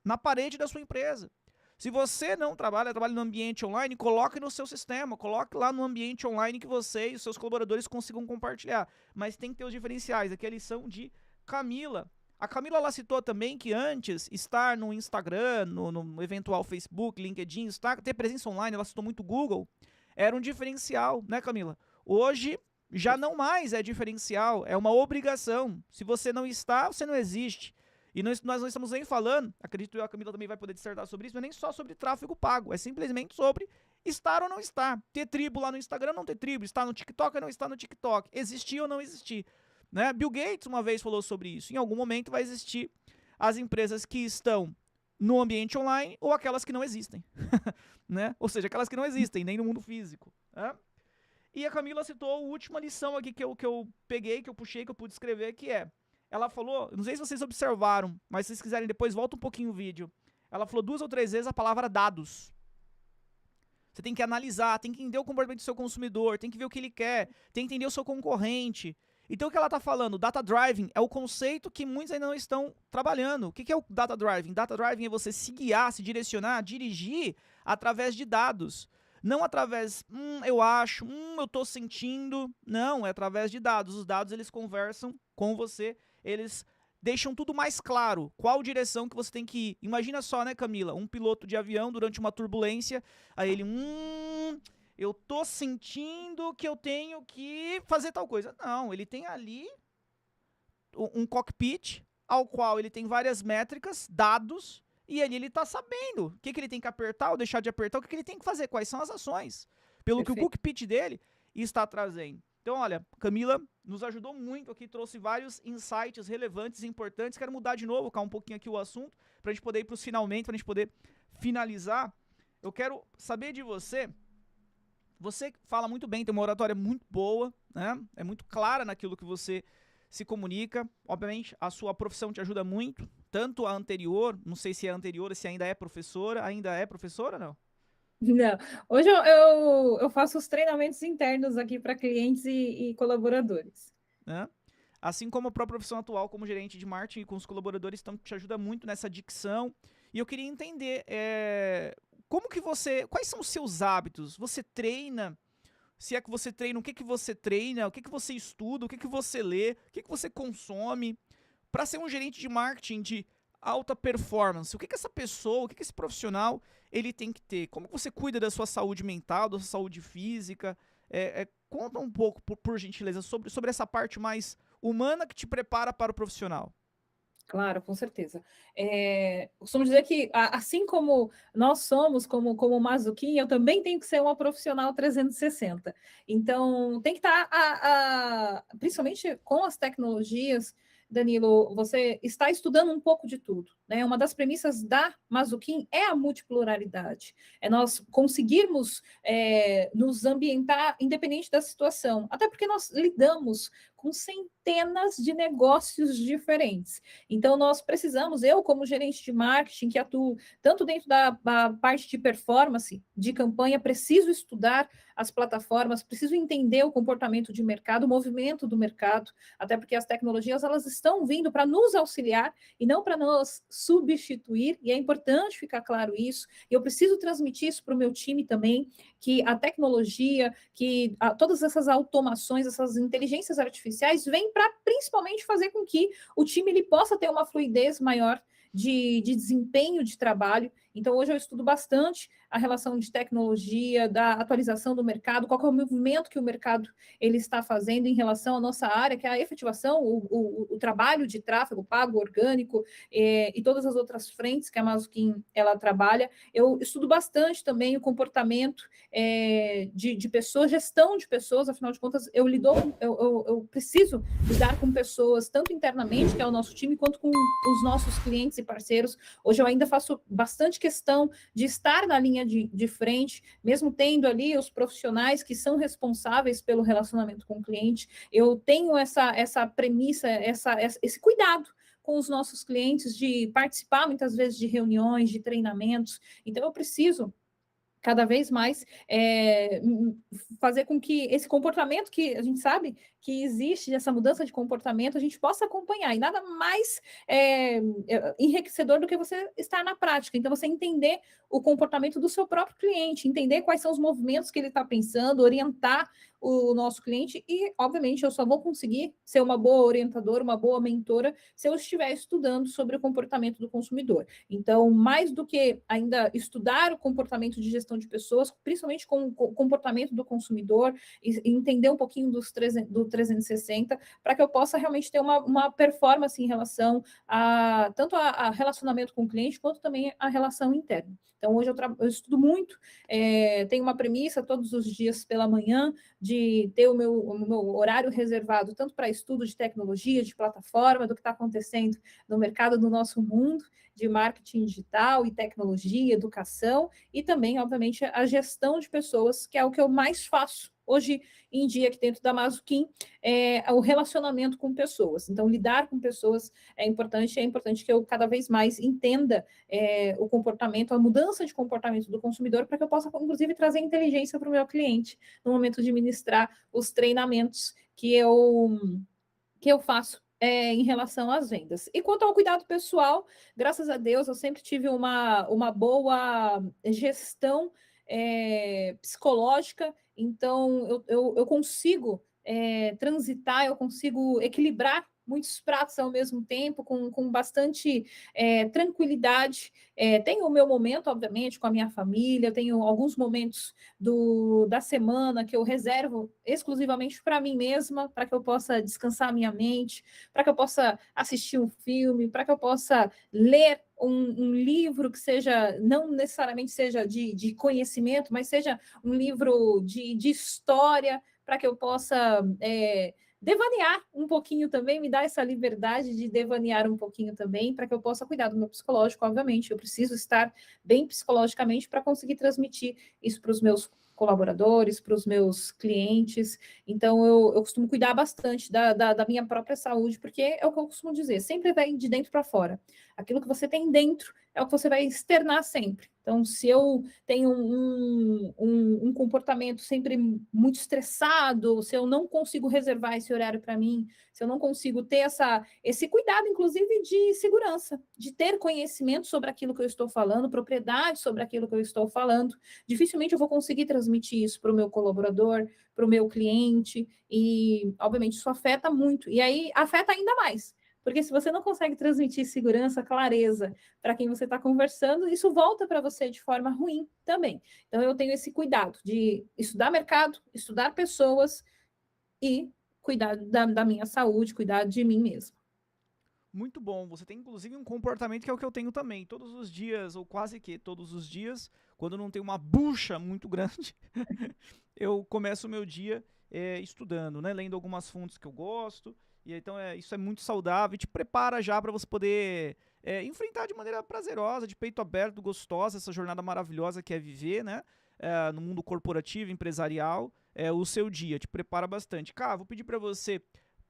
na parede da sua empresa. Se você não trabalha no ambiente online, coloque no seu sistema, coloque lá no ambiente online que você e os seus colaboradores consigam compartilhar. Mas tem que ter os diferenciais. Aqui é a lição de Camila. A Camila ela citou também que antes estar no Instagram, no eventual Facebook, LinkedIn, ter presença online, ela citou muito Google, era um diferencial, né, Camila? Hoje já não mais é diferencial, é uma obrigação. Se você não está, você não existe. E nós não estamos nem falando, acredito que a Camila também vai poder dissertar sobre isso, não é nem só sobre tráfego pago, é simplesmente sobre estar ou não estar. Ter tribo lá no Instagram, não ter tribo, estar no TikTok ou não estar no TikTok, existir ou não existir. né? Bill Gates uma vez falou sobre isso. Em algum momento vai existir as empresas que estão no ambiente online ou aquelas que não existem, né? Ou seja, aquelas que não existem, nem no mundo físico, né? E a Camila citou a última lição aqui que eu peguei, que eu puxei, que eu pude escrever, que é, ela falou, não sei se vocês observaram, mas se vocês quiserem depois, volta um pouquinho o vídeo. Ela falou 2 ou 3 vezes a palavra dados. Você tem que analisar, tem que entender o comportamento do seu consumidor, tem que ver o que ele quer, tem que entender o seu concorrente. Então o que ela está falando? Data driving é o conceito que muitos ainda não estão trabalhando. O que é o data driving? Data driving é você se guiar, se direcionar, dirigir através de dados. Não através, eu acho, eu tô sentindo. Não, é através de dados. Os dados, eles conversam com você, eles deixam tudo mais claro. Qual direção que você tem que ir. Imagina só, né, Camila? Um piloto de avião durante uma turbulência, aí ele, eu tô sentindo que eu tenho que fazer tal coisa. Não, ele tem ali um cockpit, ao qual ele tem várias métricas, dados, e ali ele tá sabendo o que ele tem que apertar ou deixar de apertar, o que ele tem que fazer, quais são as ações, pelo que o cookpit dele está trazendo. Então, olha, Camila nos ajudou muito aqui, trouxe vários insights relevantes e importantes. Quero mudar de novo, um pouquinho aqui o assunto, pra gente poder ir pros finalmente, pra gente poder finalizar. Eu quero saber de você. Você fala muito bem, tem uma oratória muito boa, né? É muito clara naquilo que você se comunica. Obviamente, a sua profissão te ajuda muito, tanto a anterior, não sei se é a anterior, se ainda é professora não? Não, hoje eu faço os treinamentos internos aqui para clientes e colaboradores. Né? Assim como a própria profissão atual como gerente de marketing com os colaboradores, então te ajuda muito nessa dicção. E eu queria entender, quais são os seus hábitos? Você treina? Se é que você treina, o que você treina? O que você estuda? O que você lê? O que você consome? Para ser um gerente de marketing de alta performance, o que essa pessoa, o que esse profissional, ele tem que ter? Como você cuida da sua saúde mental, da sua saúde física? Conta um pouco, por gentileza, sobre essa parte mais humana que te prepara para o profissional. Claro, com certeza. Costumo dizer que, assim como nós somos, como Mazuquinha, eu também tenho que ser uma profissional 360. Então, tem que estar, principalmente com as tecnologias, Danilo, você está estudando um pouco de tudo, né? Uma das premissas da Mazuquim é a multipluralidade, é nós conseguirmos nos ambientar independente da situação, até porque nós lidamos com centenas de negócios diferentes. Então, nós precisamos, eu como gerente de marketing, que atuo tanto dentro da parte de performance, de campanha, preciso estudar as plataformas, preciso entender o comportamento de mercado, o movimento do mercado, até porque as tecnologias, elas estão vindo para nos auxiliar e não para nos substituir, e é importante ficar claro isso, e eu preciso transmitir isso para o meu time também, que a tecnologia, que todas essas automações, essas inteligências artificiais, vêm para principalmente fazer com que o time ele possa ter uma fluidez maior de desempenho de trabalho. Então, hoje eu estudo bastante a relação de tecnologia, da atualização do mercado, qual é o movimento que o mercado ele está fazendo em relação à nossa área, que é a efetivação, o trabalho de tráfego pago, orgânico, e todas as outras frentes que a Mazuquim ela trabalha. Eu estudo bastante também o comportamento de pessoas, gestão de pessoas, afinal de contas, eu preciso lidar com pessoas, tanto internamente, que é o nosso time, quanto com os nossos clientes e parceiros. Hoje eu ainda faço bastante questão de estar na linha de frente, mesmo tendo ali os profissionais que são responsáveis pelo relacionamento com o cliente. Eu tenho essa premissa, esse cuidado com os nossos clientes de participar muitas vezes de reuniões, de treinamentos. Então, eu preciso cada vez mais fazer com que esse comportamento que a gente sabe que existe, essa mudança de comportamento, a gente possa acompanhar. E nada mais enriquecedor do que você estar na prática. Então, você entender o comportamento do seu próprio cliente, entender quais são os movimentos que ele está pensando, orientar o nosso cliente e, obviamente, eu só vou conseguir ser uma boa orientadora, uma boa mentora, se eu estiver estudando sobre o comportamento do consumidor. Então, mais do que ainda estudar o comportamento de gestão gestão de pessoas, principalmente com o comportamento do consumidor, e entender um pouquinho do 360, para que eu possa realmente ter uma performance em relação a tanto a relacionamento com o cliente, quanto também a relação interna. Então, hoje eu estudo muito, tenho uma premissa todos os dias pela manhã de ter o meu horário reservado tanto para estudo de tecnologia, de plataforma, do que está acontecendo no mercado do nosso mundo, de marketing digital e tecnologia, educação, e também, obviamente, a gestão de pessoas, que é o que eu mais faço hoje em dia aqui dentro da Mazuquim, o relacionamento com pessoas. Então, lidar com pessoas é importante que eu cada vez mais entenda o comportamento, a mudança de comportamento do consumidor, para que eu possa, inclusive, trazer inteligência para o meu cliente no momento de ministrar os treinamentos que eu faço em relação às vendas. E quanto ao cuidado pessoal, graças a Deus, eu sempre tive uma boa gestão psicológica, então eu consigo transitar, eu consigo equilibrar muitos pratos ao mesmo tempo, com bastante tranquilidade. Tenho o meu momento, obviamente, com a minha família, tenho alguns momentos da semana que eu reservo exclusivamente para mim mesma, para que eu possa descansar a minha mente, para que eu possa assistir um filme, para que eu possa ler um livro que seja, não necessariamente seja de conhecimento, mas seja um livro de história, para que eu possa devanear um pouquinho também, me dar essa liberdade de devanear um pouquinho também, para que eu possa cuidar do meu psicológico, obviamente. Eu preciso estar bem psicologicamente para conseguir transmitir isso para os meus colaboradores, para os meus clientes. Então, eu costumo cuidar bastante da minha própria saúde, porque é o que eu costumo dizer, sempre vem de dentro para fora. Aquilo que você tem dentro é o que você vai externar sempre. Então, se eu tenho um comportamento sempre muito estressado, se eu não consigo reservar esse horário para mim, se eu não consigo ter esse cuidado, inclusive, de segurança, de ter conhecimento sobre aquilo que eu estou falando, propriedade sobre aquilo que eu estou falando, dificilmente eu vou conseguir transmitir isso para o meu colaborador, para o meu cliente, e, obviamente, isso afeta muito. E aí, afeta ainda mais. Porque se você não consegue transmitir segurança, clareza para quem você está conversando, isso volta para você de forma ruim também. Então, eu tenho esse cuidado de estudar mercado, estudar pessoas e cuidar da minha saúde, cuidar de mim mesmo. Muito bom. Você tem inclusive um comportamento que é o que eu tenho também. Todos os dias, ou quase que todos os dias, quando não tem uma bucha muito grande, eu começo o meu dia estudando, né? Lendo algumas fontes que eu gosto. E então isso é muito saudável e te prepara já para você poder enfrentar de maneira prazerosa, de peito aberto, gostosa, essa jornada maravilhosa que é viver, né? No mundo corporativo, empresarial, o seu dia. Te prepara bastante. Cara, vou pedir para você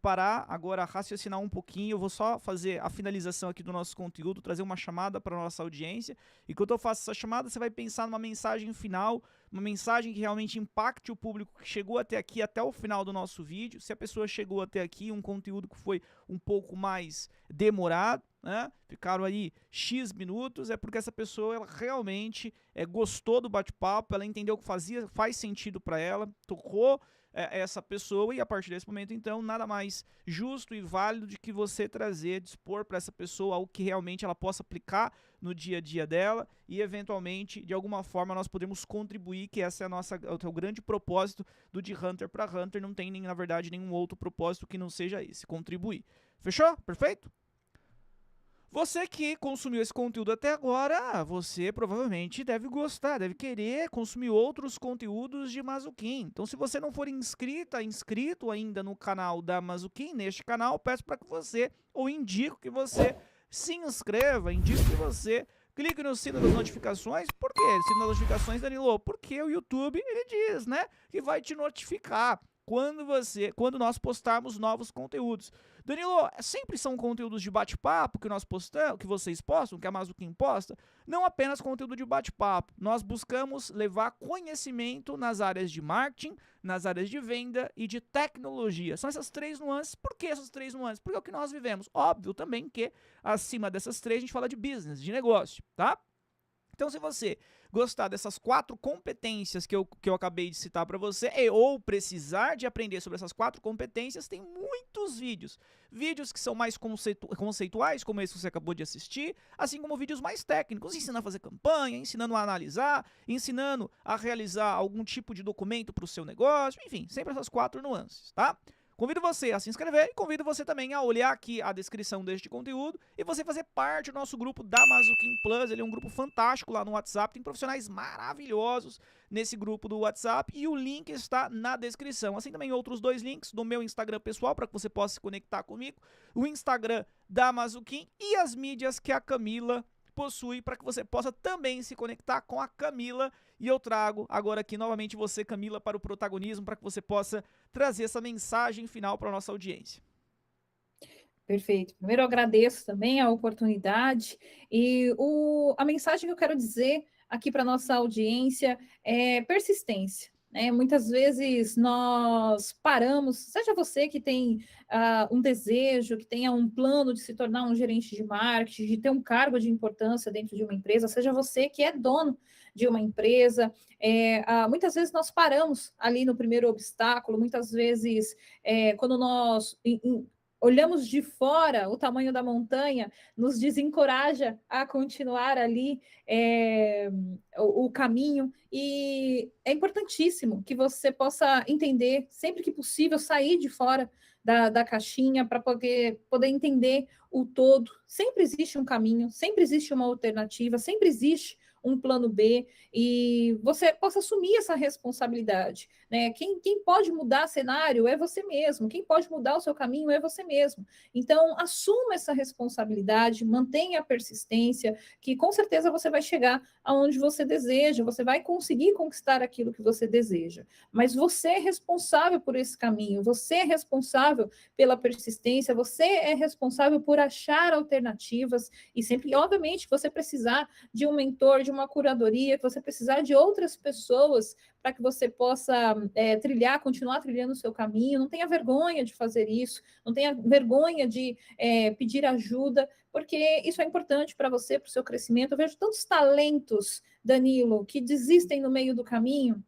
parar agora, raciocinar um pouquinho. Eu vou só fazer a finalização aqui do nosso conteúdo, trazer uma chamada para a nossa audiência. E quando eu faço essa chamada, você vai pensar numa mensagem final, uma mensagem que realmente impacte o público que chegou até aqui, até o final do nosso vídeo. Se a pessoa chegou até aqui, um conteúdo que foi um pouco mais demorado, né? Ficaram aí X minutos, é porque essa pessoa ela realmente gostou do bate-papo, ela entendeu que faz sentido para ela, tocou essa pessoa, e a partir desse momento, então, nada mais justo e válido de que você dispor para essa pessoa algo que realmente ela possa aplicar no dia a dia dela e, eventualmente, de alguma forma, nós podemos contribuir, que essa é o grande propósito do De Hunter para Hunter. Não tem, na verdade, nenhum outro propósito que não seja esse, contribuir. Fechou? Perfeito? Você que consumiu esse conteúdo até agora, você provavelmente deve gostar, deve querer consumir outros conteúdos de Mazuquim. Então, se você não for inscrito ainda no canal da Mazuquim, neste canal, peço para que você, ou indico que você se inscreva, indico que você clique no sino das notificações. Por quê? Sino das notificações, Danilo? Porque o YouTube, ele diz, né, que vai te notificar quando nós postarmos novos conteúdos. Danilo, sempre são conteúdos de bate-papo que nós postamos, que vocês postam, que a Mazuquim posta? Não apenas conteúdo de bate-papo. Nós buscamos levar conhecimento nas áreas de marketing, nas áreas de venda e de tecnologia. São essas três nuances. Por que essas três nuances? Porque é o que nós vivemos. Óbvio também que acima dessas três a gente fala de business, de negócio, tá? Então, se você gostar dessas 4 competências que eu acabei de citar para você, ou precisar de aprender sobre essas 4 competências, tem muitos vídeos. Vídeos que são mais conceituais, como esse que você acabou de assistir, assim como vídeos mais técnicos, ensinando a fazer campanha, ensinando a analisar, ensinando a realizar algum tipo de documento para o seu negócio, enfim, sempre essas 4 nuances, tá? Convido você a se inscrever e convido você também a olhar aqui a descrição deste conteúdo e você fazer parte do nosso grupo da Mazuquim Plus. Ele é um grupo fantástico lá no WhatsApp, tem profissionais maravilhosos nesse grupo do WhatsApp e o link está na descrição. Assim também outros 2 links do meu Instagram pessoal para que você possa se conectar comigo, o Instagram da Mazuquim e as mídias que a Camila possui para que você possa também se conectar com a Camila. E eu trago agora aqui novamente você, Camila, para o protagonismo, para que você possa trazer essa mensagem final para a nossa audiência. Perfeito. Primeiro, eu agradeço também a oportunidade e a mensagem que eu quero dizer aqui para a nossa audiência é persistência. Muitas vezes nós paramos, seja você que tem um desejo, que tenha um plano de se tornar um gerente de marketing, de ter um cargo de importância dentro de uma empresa, seja você que é dono de uma empresa, muitas vezes nós paramos ali no primeiro obstáculo, muitas vezes quando nós olhamos de fora o tamanho da montanha, nos desencoraja a continuar ali o caminho, e é importantíssimo que você possa entender, sempre que possível, sair de fora da caixinha para poder entender o todo. Sempre existe um caminho, sempre existe uma alternativa, sempre existe um plano B, e você possa assumir essa responsabilidade, né? Quem pode mudar cenário é você mesmo, quem pode mudar o seu caminho é você mesmo. Então, assuma essa responsabilidade, mantenha a persistência, que com certeza você vai chegar aonde você deseja, você vai conseguir conquistar aquilo que você deseja. Mas você é responsável por esse caminho, você é responsável pela persistência, você é responsável por achar alternativas, e sempre, obviamente, que você precisar de um mentor, de uma curadoria, que você precisar de outras pessoas para que você possa continuar trilhando o seu caminho. Não tenha vergonha de fazer isso, não tenha vergonha de pedir ajuda, porque isso é importante para você, para o seu crescimento. Eu vejo tantos talentos, Danilo, que desistem no meio do caminho.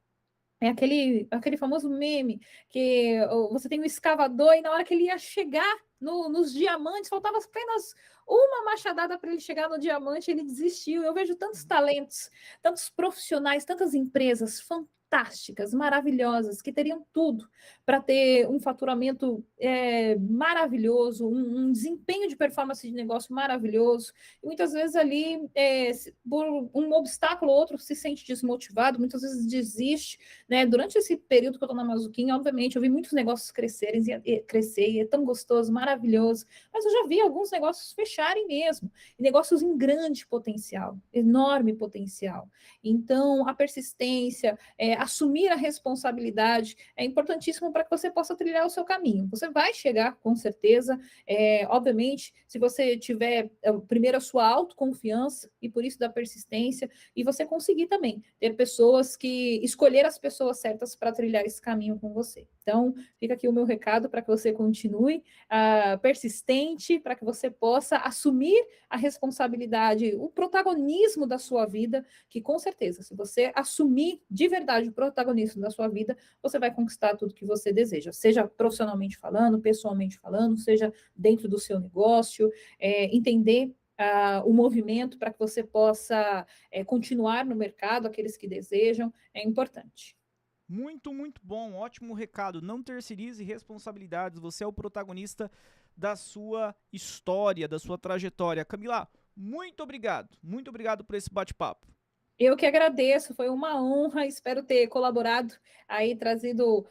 É aquele famoso meme que você tem um escavador e na hora que ele ia chegar nos diamantes, faltava apenas uma machadada para ele chegar no diamante, ele desistiu. Eu vejo tantos talentos, tantos profissionais, tantas empresas fantásticas, maravilhosas, que teriam tudo para ter um faturamento maravilhoso, um desempenho de performance de negócio maravilhoso, e muitas vezes ali, por um obstáculo ou outro, se sente desmotivado, muitas vezes desiste, né? Durante esse período que eu estou na Mazuquim, obviamente, eu vi muitos negócios crescer, e é tão gostoso, maravilhoso, mas eu já vi alguns negócios fecharem mesmo, e negócios em grande potencial, enorme potencial. Então, a persistência, assumir a responsabilidade é importantíssimo para que você possa trilhar o seu caminho. Você vai chegar, com certeza, obviamente, se você tiver, primeiro, a sua autoconfiança, e por isso da persistência, e você conseguir também ter pessoas que escolher as pessoas certas para trilhar esse caminho com você. Então, fica aqui o meu recado para que você continue persistente, para que você possa assumir a responsabilidade, o protagonismo da sua vida, que com certeza, se você assumir de verdade o protagonismo da sua vida, você vai conquistar tudo que você deseja, seja profissionalmente falando, pessoalmente falando, seja dentro do seu negócio, entender o movimento para que você possa continuar no mercado, aqueles que desejam, é importante. Muito, muito bom, ótimo recado. Não terceirize responsabilidades, você é o protagonista da sua história, da sua trajetória. Camila, muito obrigado por esse bate-papo. Eu que agradeço, foi uma honra, espero ter colaborado aí, trazido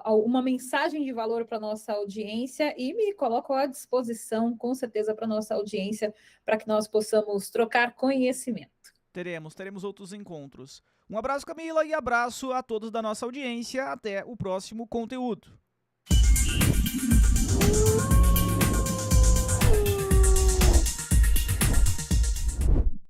uma mensagem de valor para a nossa audiência, e me coloco à disposição, com certeza, para a nossa audiência, para que nós possamos trocar conhecimento. Teremos outros encontros. Um abraço, Camila, e abraço a todos da nossa audiência. Até o próximo conteúdo.